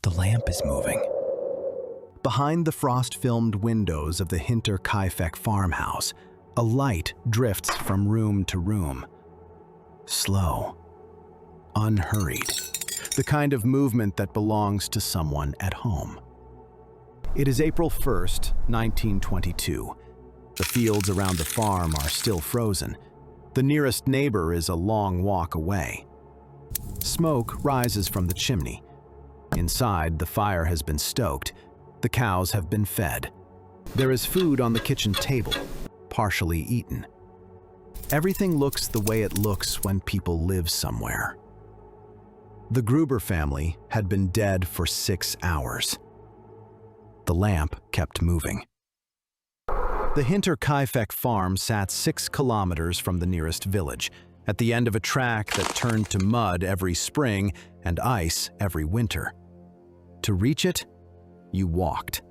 The lamp is moving. Behind the frost-filmed windows of the Hinterkaifeck farmhouse, a light drifts from room to room. Slow, unhurried, the kind of movement that belongs to someone at home. It is April 1st, 1922. The fields around the farm are still frozen. The nearest neighbor is a long walk away. Smoke rises from the chimney. Inside, the fire has been stoked. The cows have been fed. There is food on the kitchen table, partially eaten. Everything looks the way it looks when people live somewhere. The Gruber family had been dead for 6 hours. The lamp kept moving. The Hinterkaifeck farm sat 6 kilometers from the nearest village, at the end of a track that turned to mud every spring and ice every winter. To reach it, you walked.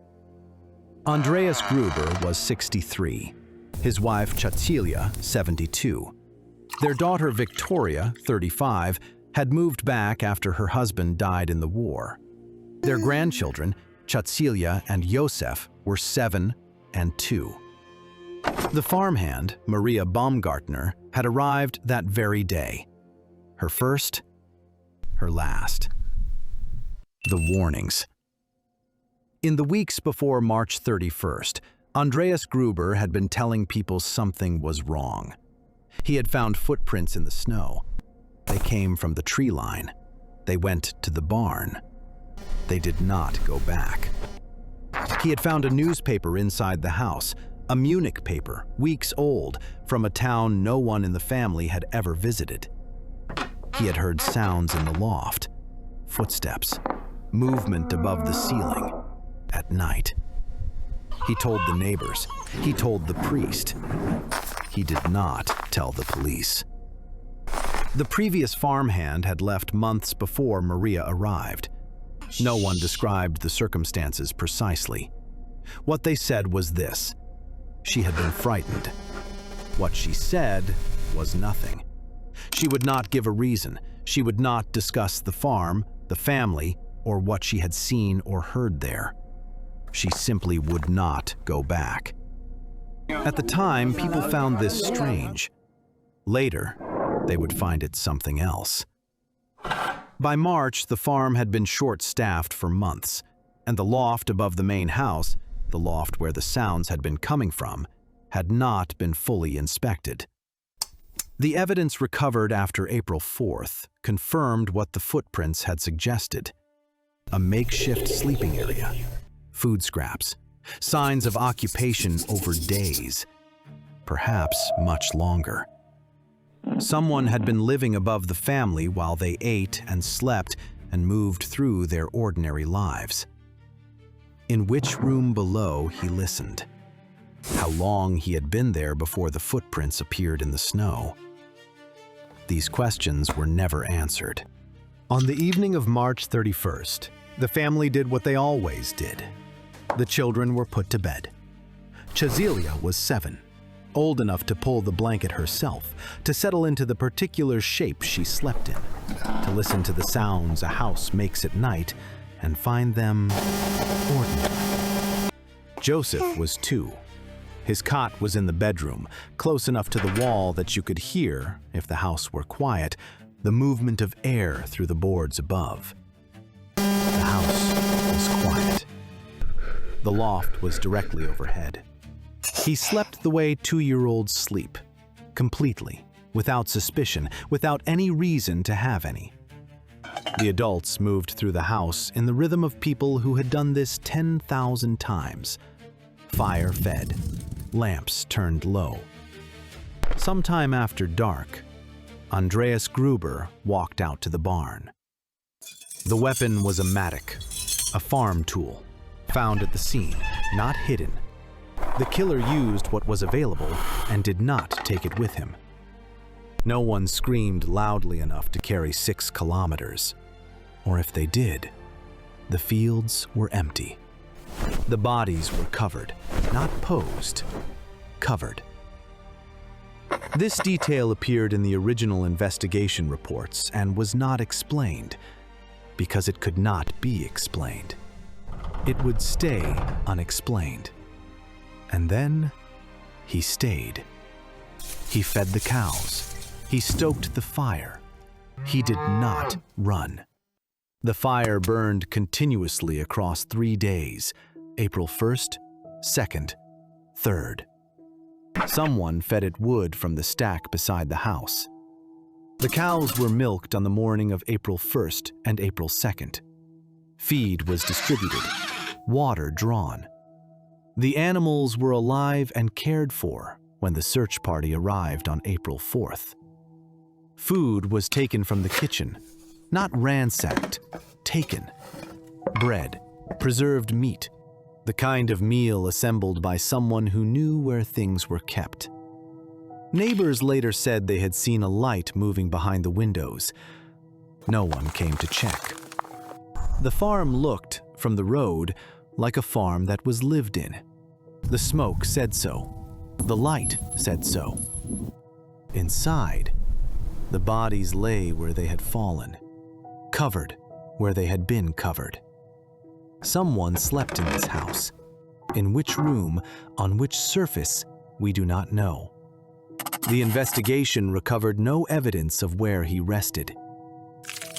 Andreas Gruber was 63, his wife Cecilia, 72. Their daughter Victoria, 35, had moved back after her husband died in the war. Their grandchildren, Cecilia and Josef, were 7 and 2. The farmhand, Maria Baumgartner, had arrived that very day. Her first, her last. The warnings. In the weeks before March 31st, Andreas Gruber had been telling people something was wrong. He had found footprints in the snow. They came from the tree line. They went to the barn. They did not go back. He had found a newspaper inside the house, a Munich paper, weeks old, from a town no one in the family had ever visited. He had heard sounds in the loft, footsteps, movement above the ceiling, at night. He told the neighbors. He told the priest. He did not tell the police. The previous farmhand had left months before Maria arrived. No one described the circumstances precisely. What they said was this: she had been frightened. What she said was nothing. She would not give a reason. She would not discuss the farm, the family, or what she had seen or heard there. She simply would not go back. At the time, people found this strange. Later, they would find it something else. By March, the farm had been short-staffed for months, and the loft above the main house, the loft where the sounds had been coming from, had not been fully inspected. The evidence recovered after April 4th confirmed what the footprints had suggested: a makeshift sleeping area, food scraps, signs of occupation over days, perhaps much longer. Someone had been living above the family while they ate and slept and moved through their ordinary lives. In which room below he listened? How long he had been there before the footprints appeared in the snow? These questions were never answered. On the evening of March 31st, the family did what they always did. The children were put to bed. Cecilia was 7, old enough to pull the blanket herself, to settle into the particular shape she slept in, to listen to the sounds a house makes at night and find them ordinary. Joseph was 2. His cot was in the bedroom, close enough to the wall that you could hear, if the house were quiet, the movement of air through the boards above. The house was quiet. The loft was directly overhead. He slept the way 2-year-olds sleep, completely, without suspicion, without any reason to have any. The adults moved through the house in the rhythm of people who had done this 10,000 times. Fire fed, lamps turned low. Sometime after dark, Andreas Gruber walked out to the barn. The weapon was a mattock, a farm tool, found at the scene, not hidden. The killer used what was available and did not take it with him. No one screamed loudly enough to carry 6 kilometers. Or if they did, the fields were empty. The bodies were covered, not posed, covered. This detail appeared in the original investigation reports and was not explained. because it could not be explained. It would stay unexplained. And then he stayed. He fed the cows. He stoked the fire. He did not run. The fire burned continuously across 3 days, April 1st, 2nd, 3rd. Someone fed it wood from the stack beside the house. The cows were milked on the morning of April 1st and April 2nd. Feed was distributed, water drawn. The animals were alive and cared for when the search party arrived on April 4th. Food was taken from the kitchen, not ransacked, taken. Bread, preserved meat, the kind of meal assembled by someone who knew where things were kept. Neighbors later said they had seen a light moving behind the windows. No one came to check. The farm looked, from the road, like a farm that was lived in. The smoke said so. The light said so. Inside, the bodies lay where they had fallen, covered where they had been covered. Someone slept in this house. In which room, on which surface, we do not know. The investigation recovered no evidence of where he rested,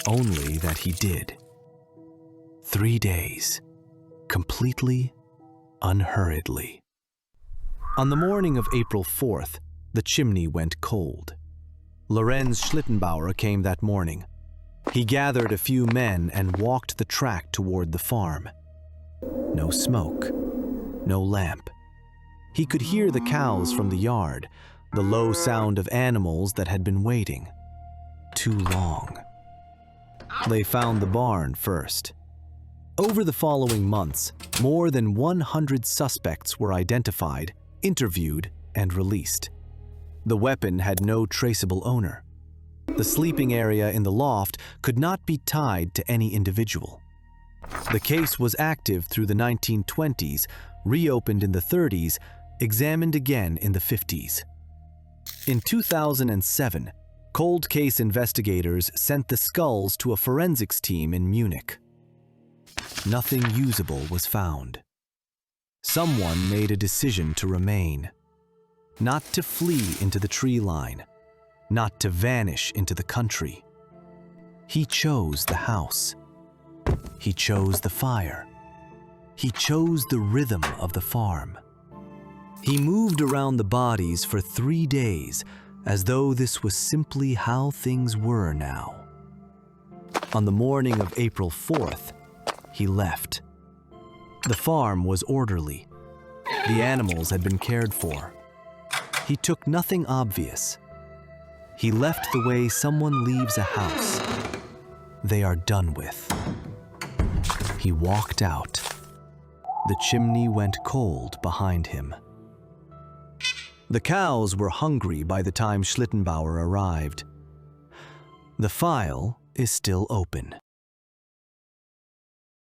only that he did. 3 days, completely, unhurriedly. On the morning of April 4th, the chimney went cold. Lorenz Schlittenbauer came that morning. He gathered a few men and walked the track toward the farm. No smoke, no lamp. He could hear the cows from the yard, the low sound of animals that had been waiting too long. They found the barn first. Over the following months, more than 100 suspects were identified, interviewed, and released. The weapon had no traceable owner. The sleeping area in the loft could not be tied to any individual. The case was active through the 1920s, reopened in the 30s, examined again in the 50s. In 2007, cold case investigators sent the skulls to a forensics team in Munich. Nothing usable was found. Someone made a decision to remain, not to flee into the tree line, not to vanish into the country. He chose the house. He chose the fire. He chose the rhythm of the farm. He moved around the bodies for 3 days, as though this was simply how things were now. On the morning of April 4th, he left. The farm was orderly. The animals had been cared for. He took nothing obvious. He left the way someone leaves a house they are done with. He walked out. The chimney went cold behind him. The cows were hungry by the time Schlittenbauer arrived. The file is still open.